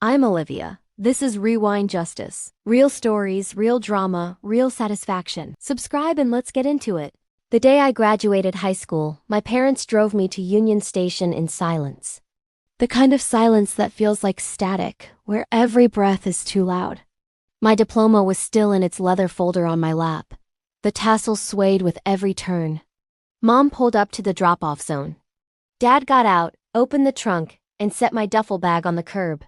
I'm Olivia. This is Rewind Justice. Real stories, real drama, real satisfaction. Subscribe and let's get into it. The day I graduated high school, my parents drove me to Union Station in silence. The kind of silence that feels like static, where every breath is too loud. My diploma was still in its leather folder on my lap. The tassels swayed with every turn. Mom pulled up to the drop-off zone. Dad got out, opened the trunk, and set my duffel bag on the curb.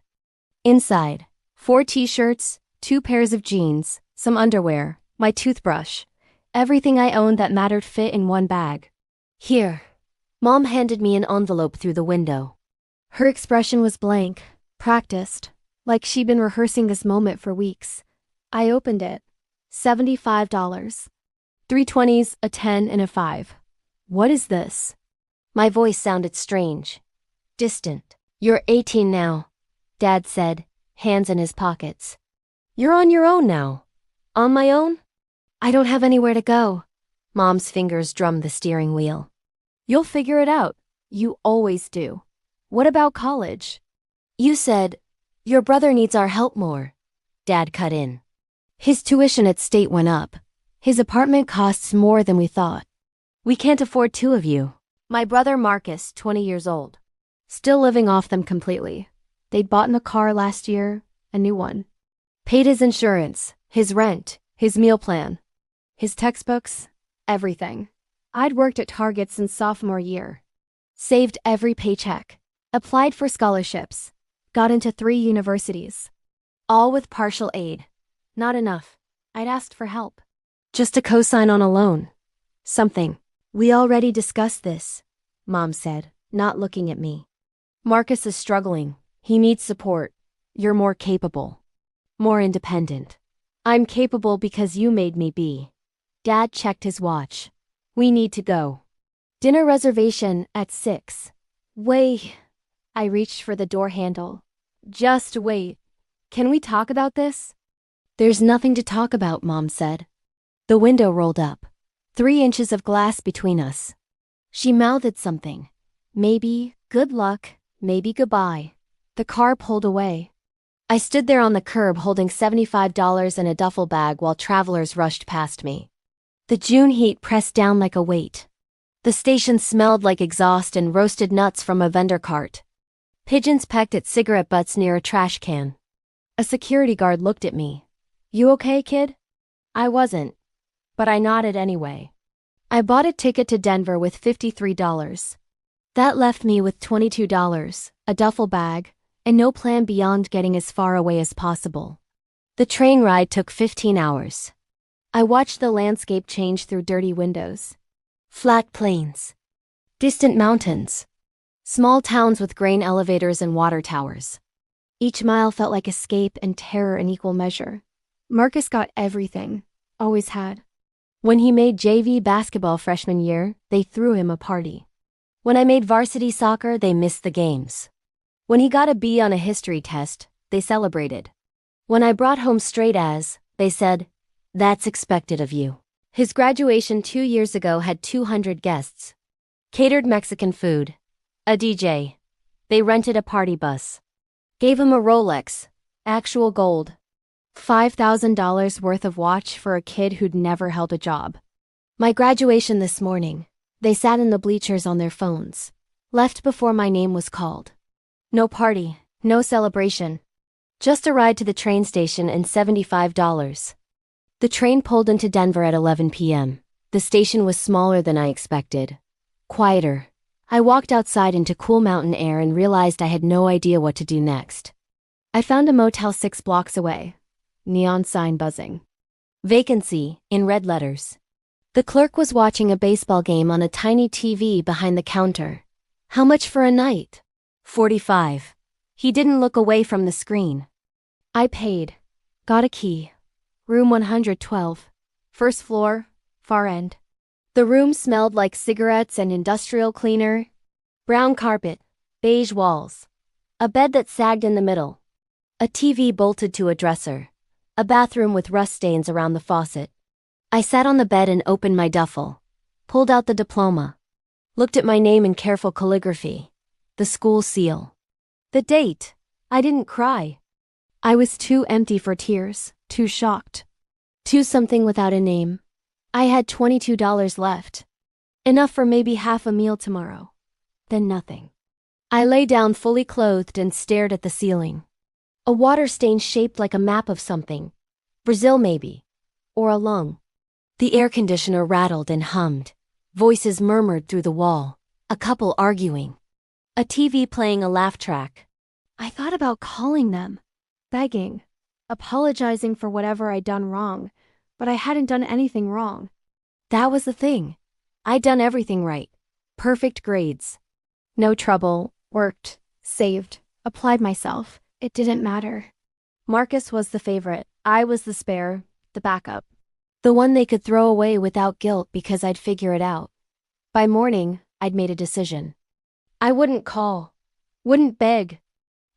Inside, 4 t-shirts, 2 pairs of jeans, some underwear, my toothbrush. Everything I owned that mattered fit in one bag. Here. Mom handed me an envelope through the window. Her expression was blank, practiced, like she'd been rehearsing this moment for weeks. I opened it. $75. 3 20s, a 10, and a 5. What is this? My voice sounded strange. Distant. You're 18 now, Dad said, hands in his pockets. You're on your own now. On my own? I don't have anywhere to go. Mom's fingers drummed the steering wheel. You'll figure it out. You always do. What about college? You said, your brother needs our help more. Dad cut in. His tuition at State went up. His apartment costs more than we thought. We can't afford 2 of you. My brother Marcus, 20 years old. Still living off them completely. They'd bought a car last year, a new one. Paid his insurance, his rent, his meal plan, his textbooks, everything. I'd worked at Target since sophomore year. Saved every paycheck. Applied for scholarships. Got into 3 universities. All with partial aid. Not enough. I'd asked for help. Just a cosign on a loan. Something. We already discussed this, Mom said, not looking at me. Marcus is struggling. He needs support. You're more capable. More independent. I'm capable because you made me be. Dad checked his watch. We need to go. Dinner reservation at 6. Wait. I reached for the door handle. Just wait. Can we talk about this? There's nothing to talk about, Mom said. The window rolled up. 3 inches of glass between us. She mouthed something. Maybe, good luck, maybe goodbye. The car pulled away. I stood there on the curb holding $75 in a duffel bag while travelers rushed past me. The June heat pressed down like a weight. The station smelled like exhaust and roasted nuts from a vendor cart. Pigeons pecked at cigarette butts near a trash can. A security guard looked at me. You okay, kid? I wasn't. But I nodded anyway. I bought a ticket to Denver with $53. That left me with $22, a duffel bag, and no plan beyond getting as far away as possible. The train ride took 15 hours. I watched the landscape change through dirty windows. Flat plains. Distant mountains. Small towns with grain elevators and water towers. Each mile felt like escape and terror in equal measure. Marcus got everything. Always had. When he made JV basketball freshman year, they threw him a party. When I made varsity soccer, they missed the games. When he got a B on a history test, they celebrated. When I brought home straight A's, they said, that's expected of you. His graduation 2 years ago had 200 guests. Catered Mexican food. A DJ. They rented a party bus. Gave him a Rolex. Actual gold. $5,000 worth of watch for a kid who'd never held a job. My graduation this morning, they sat in the bleachers on their phones. Left before my name was called. No party, no celebration. Just a ride to the train station and $75. The train pulled into Denver at 11 p.m. The station was smaller than I expected. Quieter. I walked outside into cool mountain air and realized I had no idea what to do next. I found a motel 6 blocks away. Neon sign buzzing. Vacancy, in red letters. The clerk was watching a baseball game on a tiny TV behind the counter. How much for a night? $45. He didn't look away from the screen. I paid. Got a key. Room 112. First floor, far end. The room smelled like cigarettes and industrial cleaner. Brown carpet, beige walls. A bed that sagged in the middle. A TV bolted to a dresser. A bathroom with rust stains around the faucet. I sat on the bed and opened my duffel. Pulled out the diploma. Looked at my name in careful calligraphy. The school seal. The date. I didn't cry. I was too empty for tears, too shocked. Too something without a name. I had $22 left. Enough for maybe half a meal tomorrow. Then nothing. I lay down fully clothed and stared at the ceiling. A water stain shaped like a map of something. Brazil maybe. Or a lung. The air conditioner rattled and hummed. Voices murmured through the wall. A couple arguing. A TV playing a laugh track. I thought about calling them. Begging. Apologizing for whatever I'd done wrong. But I hadn't done anything wrong. That was the thing. I'd done everything right. Perfect grades. No trouble. Worked. Saved. Applied myself. It didn't matter. Marcus was the favorite. I was the spare. The backup. The one they could throw away without guilt because I'd figure it out. By morning, I'd made a decision. I wouldn't call. Wouldn't beg.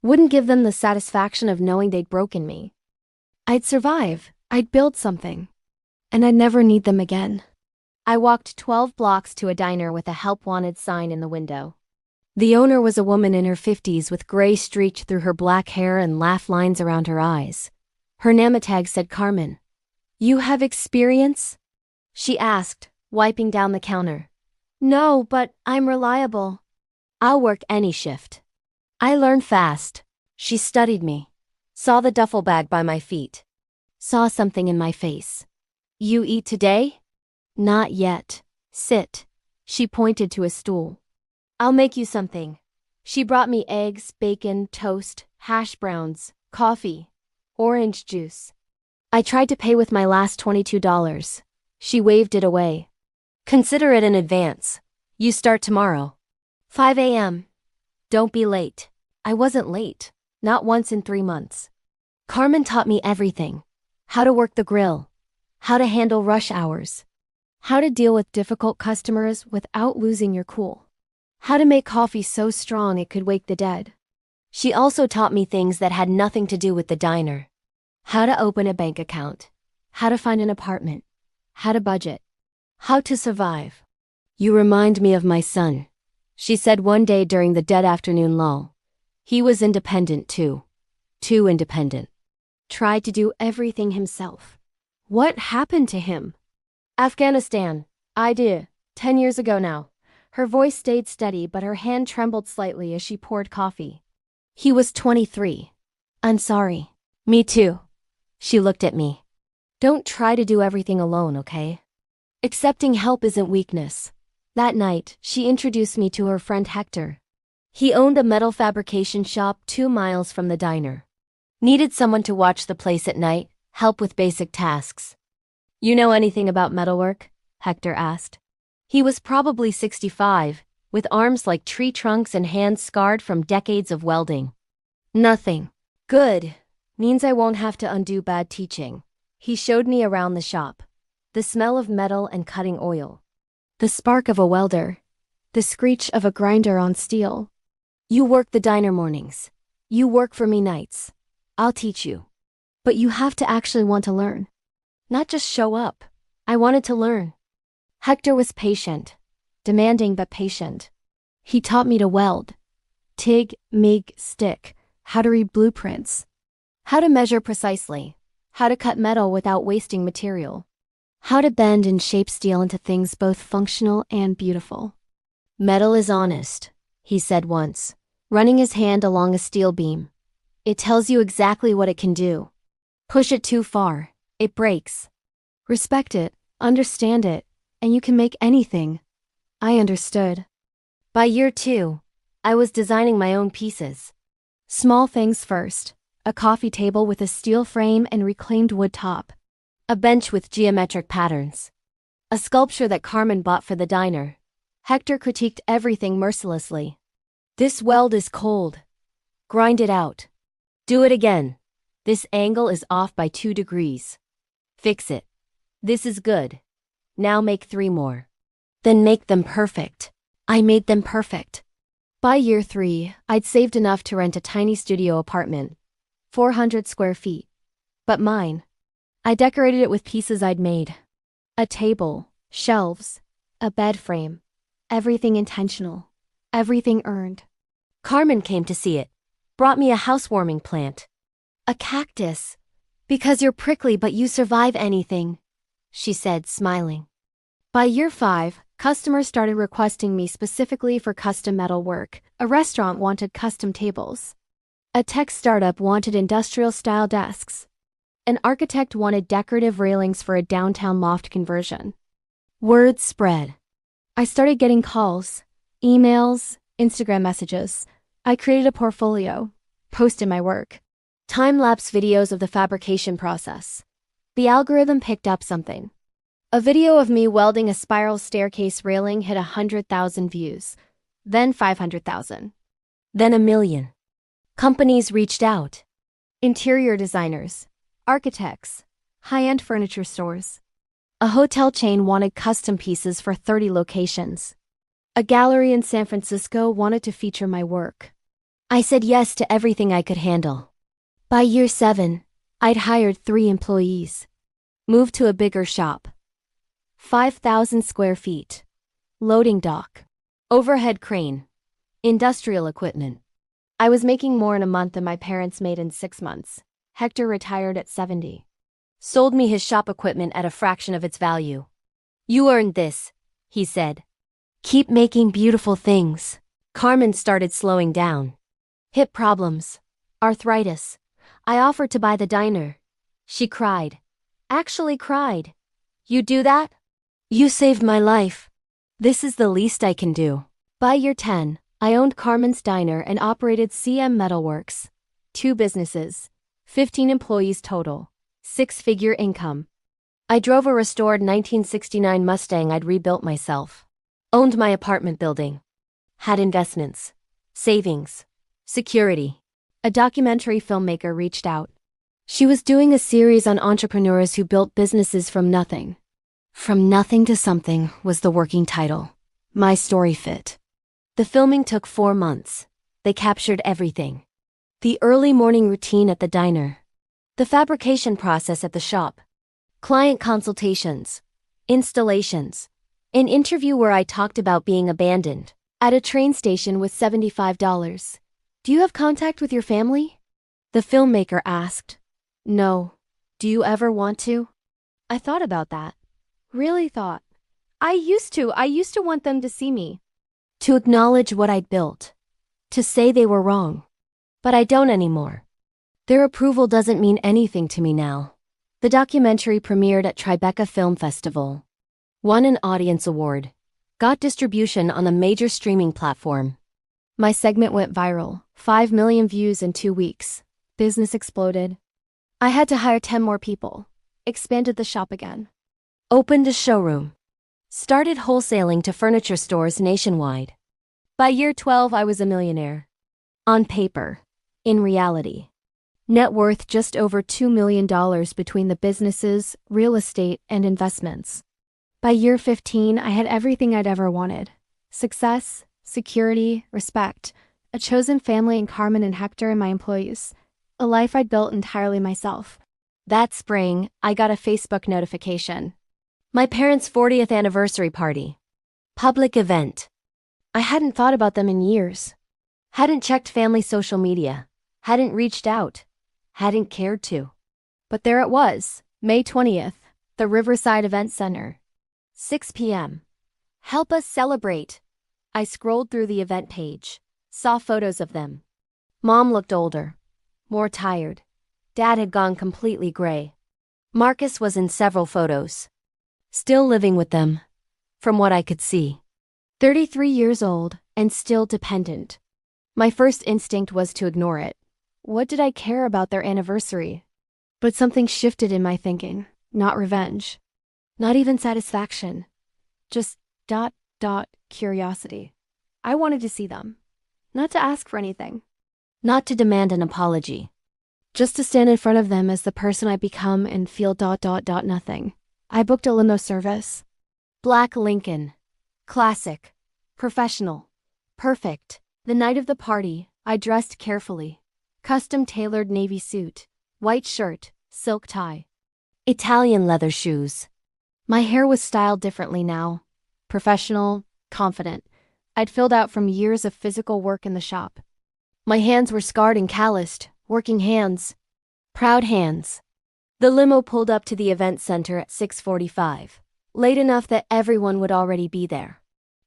Wouldn't give them the satisfaction of knowing they'd broken me. I'd survive. I'd build something. And I'd never need them again. I walked 12 blocks to a diner with a help wanted sign in the window. The owner was a woman in her 50s with gray streaked through her black hair and laugh lines around her eyes. Her name tag said Carmen. You have experience? She asked, wiping down the counter. No, but I'm reliable. I'll work any shift. I learn fast. She studied me. Saw the duffel bag by my feet. Saw something in my face. You eat today? Not yet. Sit. She pointed to a stool. I'll make you something. She brought me eggs, bacon, toast, hash browns, coffee, orange juice. I tried to pay with my last $22. She waved it away. Consider it an advance. You start tomorrow. 5 a.m. Don't be late. I wasn't late. Not once in 3 months. Carmen taught me everything. How to work the grill. How to handle rush hours. How to deal with difficult customers without losing your cool. How to make coffee so strong it could wake the dead. She also taught me things that had nothing to do with the diner. How to open a bank account. How to find an apartment. How to budget. How to survive. You remind me of my son, she said one day during the dead afternoon lull. He was independent too. Too independent. Tried to do everything himself. What happened to him? Afghanistan. I did. 10 years ago now. Her voice stayed steady, but her hand trembled slightly as she poured coffee. He was 23. I'm sorry. Me too. She looked at me. Don't try to do everything alone, okay? Accepting help isn't weakness. That night, she introduced me to her friend Hector. He owned a metal fabrication shop 2 miles from the diner. Needed someone to watch the place at night, help with basic tasks. You know anything about metalwork? Hector asked. He was probably 65, with arms like tree trunks and hands scarred from decades of welding. Nothing. Good. Means I won't have to undo bad teaching. He showed me around the shop. The smell of metal and cutting oil. The spark of a welder. The screech of a grinder on steel. You work the diner mornings. You work for me nights. I'll teach you. But you have to actually want to learn. Not just show up. I wanted to learn. Hector was patient. Demanding but patient. He taught me to weld. TIG, MIG, stick. How to read blueprints. How to measure precisely. How to cut metal without wasting material. How to bend and shape steel into things both functional and beautiful. Metal is honest, he said once, running his hand along a steel beam. It tells you exactly what it can do. Push it too far, it breaks. Respect it, understand it, and you can make anything. I understood. By year 2, I was designing my own pieces. Small things first. A coffee table with a steel frame and reclaimed wood top. A bench with geometric patterns. A sculpture that Carmen bought for the diner. Hector critiqued everything mercilessly. This weld is cold. Grind it out. Do it again. This angle is off by 2 degrees. Fix it. This is good. Now make 3 more. Then make them perfect. I made them perfect. By year 3, I'd saved enough to rent a tiny studio apartment. 400 square feet. But mine. I decorated it with pieces I'd made. A table, shelves, a bed frame. Everything intentional. Everything earned. Carmen came to see it. Brought me a housewarming plant. A cactus. Because you're prickly but you survive anything, she said, smiling. By year 5, customers started requesting me specifically for custom metal work. A restaurant wanted custom tables. A tech startup wanted industrial-style desks. An architect wanted decorative railings for a downtown loft conversion. Word spread. I started getting calls, emails, Instagram messages. I created a portfolio, posted my work. Time-lapse videos of the fabrication process. The algorithm picked up something. A video of me welding a spiral staircase railing hit 100,000 views, then 500,000, then 1,000,000. Companies reached out. Interior designers, architects, high-end furniture stores. A hotel chain wanted custom pieces for 30 locations. A gallery in San Francisco wanted to feature my work. I said yes to everything I could handle. By year 7, I'd hired 3 employees. Moved to a bigger shop. 5,000 square feet. Loading dock. Overhead crane. Industrial equipment. I was making more in a month than my parents made in 6 months. Hector retired at 70. Sold me his shop equipment at a fraction of its value. You earned this, he said. Keep making beautiful things. Carmen started slowing down. Hip problems. Arthritis. I offered to buy the diner. She cried. Actually cried. You do that? You saved my life. This is the least I can do. By year 10, I owned Carmen's Diner and operated CM Metalworks. 2 businesses. 15 employees total. 6-figure income. I drove a restored 1969 Mustang I'd rebuilt myself. Owned my apartment building. Had investments. Savings. Security. A documentary filmmaker reached out. She was doing a series on entrepreneurs who built businesses from nothing. From Nothing to Something was the working title. My story fit. The filming took 4 months. They captured everything. The early morning routine at the diner. The fabrication process at the shop. Client consultations. Installations. An interview where I talked about being abandoned. At a train station with $75. Do you have contact with your family? The filmmaker asked. No. Do you ever want to? I thought about that. Really thought. I used to want them to see me. To acknowledge what I'd built. To say they were wrong. But I don't anymore. Their approval doesn't mean anything to me now. The documentary premiered at Tribeca Film Festival. Won an audience award. Got distribution on a major streaming platform. My segment went viral. 5 million views in 2 weeks. Business exploded. I had to hire 10 more people. Expanded the shop again. Opened a showroom. Started wholesaling to furniture stores nationwide. By year 12, I was a millionaire. On paper. In reality. Net worth just over $2 million between the businesses, real estate, and investments. By year 15, I had everything I'd ever wanted. Success, security, respect, a chosen family in Carmen and Hector and my employees. A life I'd built entirely myself. That spring, I got a Facebook notification. My parents' 40th anniversary party. Public event. I hadn't thought about them in years. Hadn't checked family social media. Hadn't reached out. Hadn't cared to. But there it was, May 20th, the Riverside Event Center. 6 p.m. Help us celebrate. I scrolled through the event page. Saw photos of them. Mom looked older. More tired. Dad had gone completely gray. Marcus was in several photos. Still living with them. From what I could see. 33 years old and still dependent. My first instinct was to ignore it. What did I care about their anniversary? But something shifted in my thinking. Not revenge. Not even satisfaction. Just curiosity. I wanted to see them. Not to ask for anything. Not to demand an apology. Just to stand in front of them as the person I become and feel nothing. I booked a limo service. Black Lincoln. Classic. Professional. Perfect. The night of the party, I dressed carefully. Custom-tailored navy suit. White shirt. Silk tie. Italian leather shoes. My hair was styled differently now. Professional, confident. I'd filled out from years of physical work in the shop. My hands were scarred and calloused, working hands. Proud hands. The limo pulled up to the event center at 6:45, late enough that everyone would already be there.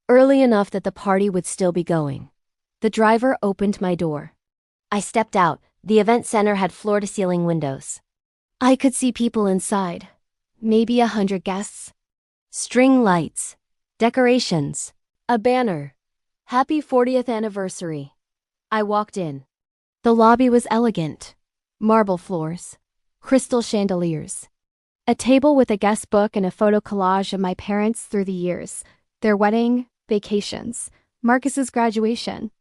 Early enough that the party would still be going. The driver opened my door. I stepped out. The event center had floor-to-ceiling windows. I could see people inside. Maybe 100 guests. String lights. Decorations. A banner. Happy 40th anniversary. I walked in. The lobby was elegant. Marble floors. Crystal chandeliers. A table with a guest book and a photo collage of my parents through the years. Their wedding, vacations, Marcus's graduation,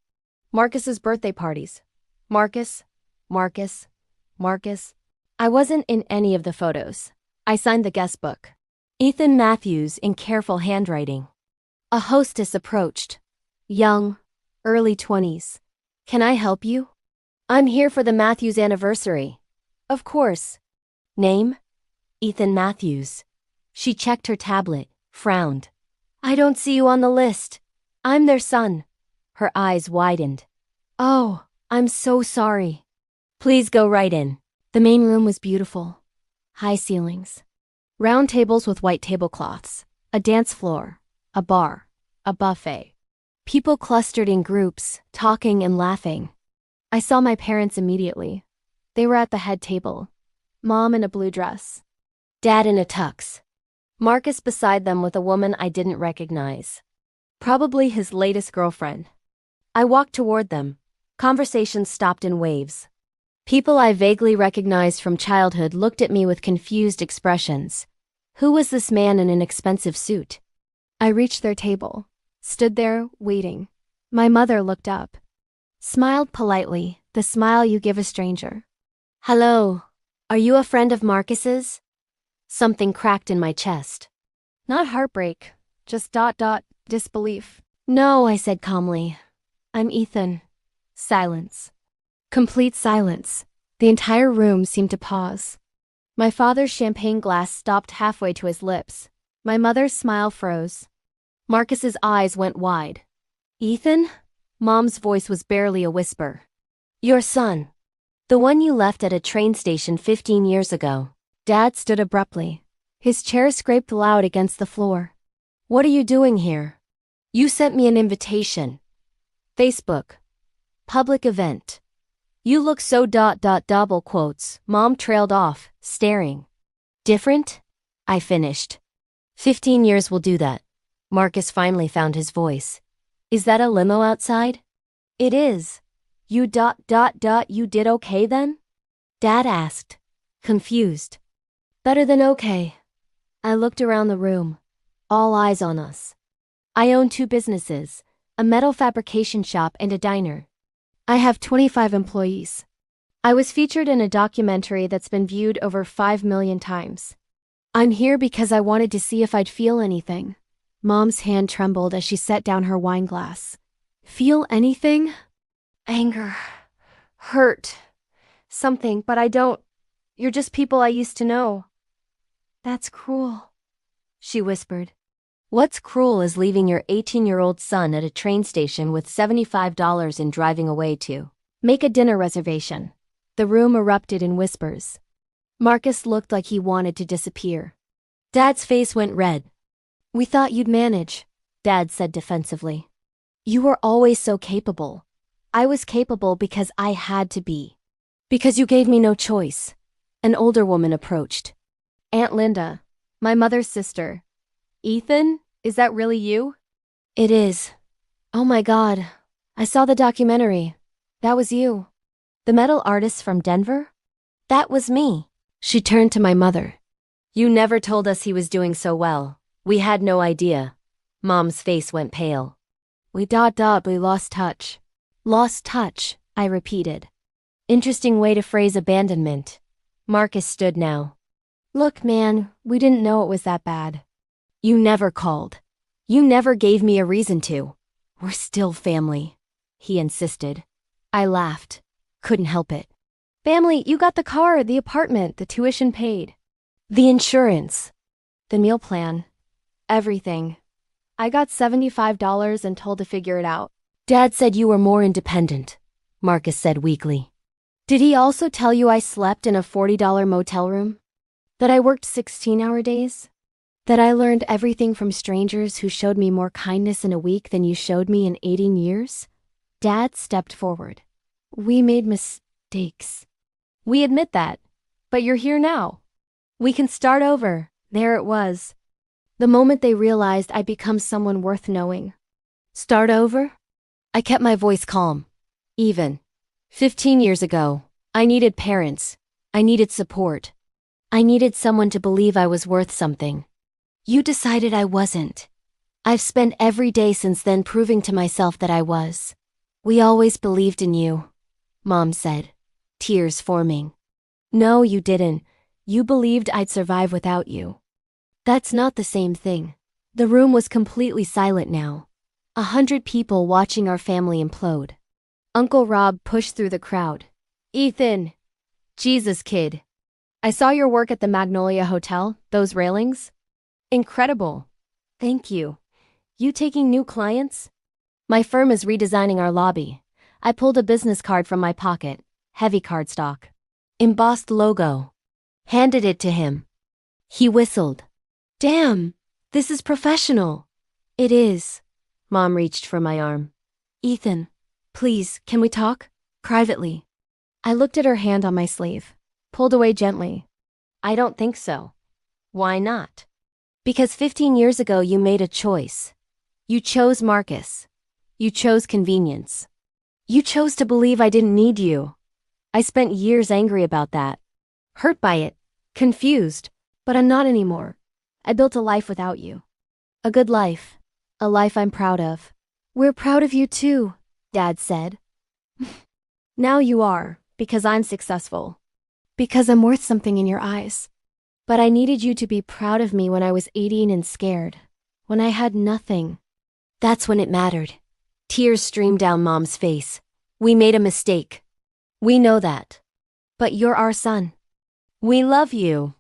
Marcus's birthday parties. Marcus. I wasn't in any of the photos. I signed the guest book. Ethan Matthews in careful handwriting. A hostess approached. Young, early 20s. Can I help you? I'm here for the Matthews anniversary. Of course. Name? Ethan Matthews. She checked her tablet, frowned. I don't see you on the list. I'm their son. Her eyes widened. Oh, I'm so sorry. Please go right in. The main room was beautiful. High ceilings. Round tables with white tablecloths. A dance floor. A bar. A buffet. People clustered in groups, talking and laughing. I saw my parents immediately. They were at the head table. Mom in a blue dress. Dad in a tux. Marcus beside them with a woman I didn't recognize. Probably his latest girlfriend. I walked toward them. Conversation stopped in waves. People I vaguely recognized from childhood looked at me with confused expressions. Who was this man in an expensive suit? I reached their table. Stood there, waiting. My mother looked up. Smiled politely, the smile you give a stranger. Hello. Are you a friend of Marcus's? Something cracked in my chest. Not heartbreak, just disbelief. No, I said calmly. I'm Ethan. Silence. Complete silence. The entire room seemed to pause. My father's champagne glass stopped halfway to his lips. My mother's smile froze. Marcus's eyes went wide. Ethan? Mom's voice was barely a whisper. Your son. The one you left at a train station 15 years ago. Dad stood abruptly. His chair scraped loud against the floor. What are you doing here? You sent me an invitation. Facebook. Public event. You look so double quotes. Mom trailed off, staring. Different? I finished. 15 years will do that. Marcus finally found his voice. Is that a limo outside? It is. You you did okay then? Dad asked, confused. Better than okay. I looked around the room. All eyes on us. I own 2 businesses, a metal fabrication shop and a diner. I have 25 employees. I was featured in a documentary that's been viewed over 5 million times. I'm here because I wanted to see if I'd feel anything. Mom's hand trembled as she set down her wine glass. Feel anything? Anger. Hurt. Something, but I don't. You're just people I used to know. That's cruel, she whispered. What's cruel is leaving your 18-year-old son at a train station with $75 and driving away to make a dinner reservation. The room erupted in whispers. Marcus looked like he wanted to disappear. Dad's face went red. We thought you'd manage, Dad said defensively. You were always so capable. I was capable because I had to be. Because you gave me no choice. An older woman approached. Aunt Linda, my mother's sister. Ethan, is that really you? It is. Oh my God. I saw the documentary. That was you. The metal artist from Denver? That was me. She turned to my mother. You never told us he was doing so well. We had no idea. Mom's face went pale. We lost touch. Lost touch, I repeated. Interesting way to phrase abandonment. Marcus stood now. Look, man, we didn't know it was that bad. You never called. You never gave me a reason to. We're still family, he insisted. I laughed. Couldn't help it. Family, you got the car, the apartment, the tuition paid. The insurance. The meal plan. Everything. I got $75 and told to figure it out. Dad said you were more independent, Marcus said weakly. Did he also tell you I slept in a $40 motel room? That I worked 16-hour days? That I learned everything from strangers who showed me more kindness in a week than you showed me in 18 years? Dad stepped forward. We made mistakes. We admit that. But you're here now. We can start over. There it was. The moment they realized I'd become someone worth knowing. Start over? I kept my voice calm. Even. 15 years ago, I needed parents. I needed support. I needed someone to believe I was worth something. You decided I wasn't. I've spent every day since then proving to myself that I was. We always believed in you, Mom said, tears forming. No, you didn't. You believed I'd survive without you. That's not the same thing. The room was completely silent now. 100 people watching our family implode. Uncle Rob pushed through the crowd. Ethan! Jesus, kid. I saw your work at the Magnolia Hotel, those railings. Incredible. Thank you. You taking new clients? My firm is redesigning our lobby. I pulled a business card from my pocket, heavy cardstock. Embossed logo. Handed it to him. He whistled. Damn, this is professional. It is. Mom reached for my arm. Ethan, please, can we talk? Privately. I looked at her hand on my sleeve, pulled away gently. I don't think so. Why not? Because 15 years ago you made a choice. You chose Marcus. You chose convenience. You chose to believe I didn't need you. I spent years angry about that. Hurt by it. Confused. But I'm not anymore. I built a life without you. A good life. A life I'm proud of. We're proud of you too, Dad said. Now you are, because I'm successful. Because I'm worth something in your eyes. But I needed you to be proud of me when I was 18 and scared. When I had nothing. That's when it mattered. Tears streamed down Mom's face. We made a mistake. We know that. But you're our son. We love you.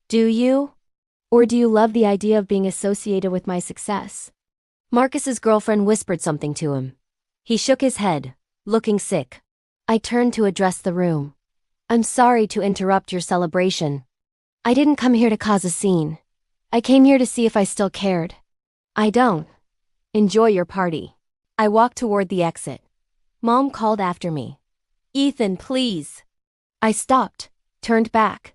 Do you? Or do you love the idea of being associated with my success? Marcus's girlfriend whispered something to him. He shook his head, looking sick. I turned to address the room. I'm sorry to interrupt your celebration. I didn't come here to cause a scene. I came here to see if I still cared. I don't. Enjoy your party. I walked toward the exit. Mom called after me. Ethan, please. I stopped, turned back.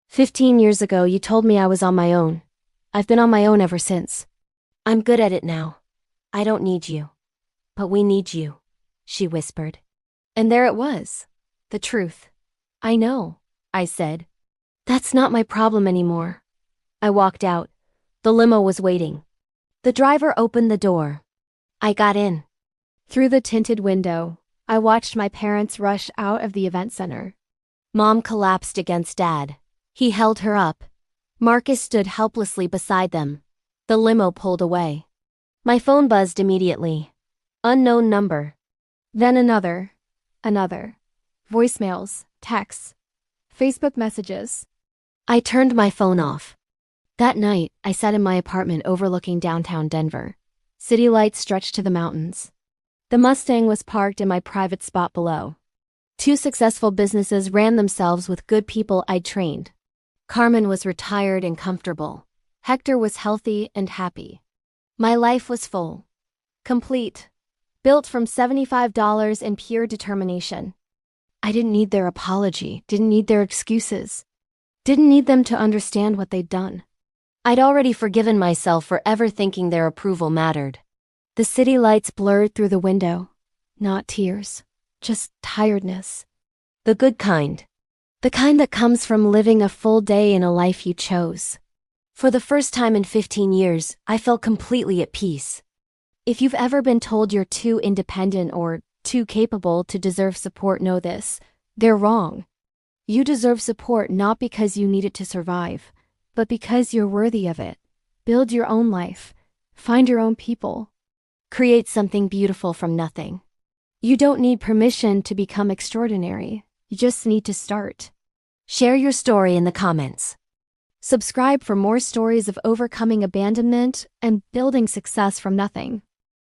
15 years ago, you told me I was on my own. I've been on my own ever since. I'm good at it now. I don't need you. But we need you, she whispered. And there it was. The truth. I know, I said. That's not my problem anymore. I walked out. The limo was waiting. The driver opened the door. I got in. Through the tinted window, I watched my parents rush out of the event center. Mom collapsed against Dad. He held her up. Marcus stood helplessly beside them. The limo pulled away. My phone buzzed immediately. Unknown number. Then another. Another. Voicemails, texts, Facebook messages. I turned my phone off. That night, I sat in my apartment overlooking downtown Denver. City lights stretched to the mountains. The Mustang was parked in my private spot below. 2 successful businesses ran themselves with good people I'd trained. Carmen was retired and comfortable. Hector was healthy and happy. My life was full. Complete. Built from $75 in pure determination. I didn't need their apology, didn't need their excuses. Didn't need them to understand what they'd done. I'd already forgiven myself for ever thinking their approval mattered. The city lights blurred through the window. Not tears, just tiredness. The good kind. The kind that comes from living a full day in a life you chose. For the first time in 15 years, I felt completely at peace. If you've ever been told you're too independent or too capable to deserve support, know this. They're wrong. You deserve support not because you need it to survive, but because you're worthy of it. Build your own life. Find your own people. Create something beautiful from nothing. You don't need permission to become extraordinary. You just need to start. Share your story in the comments. Subscribe for more stories of overcoming abandonment and building success from nothing.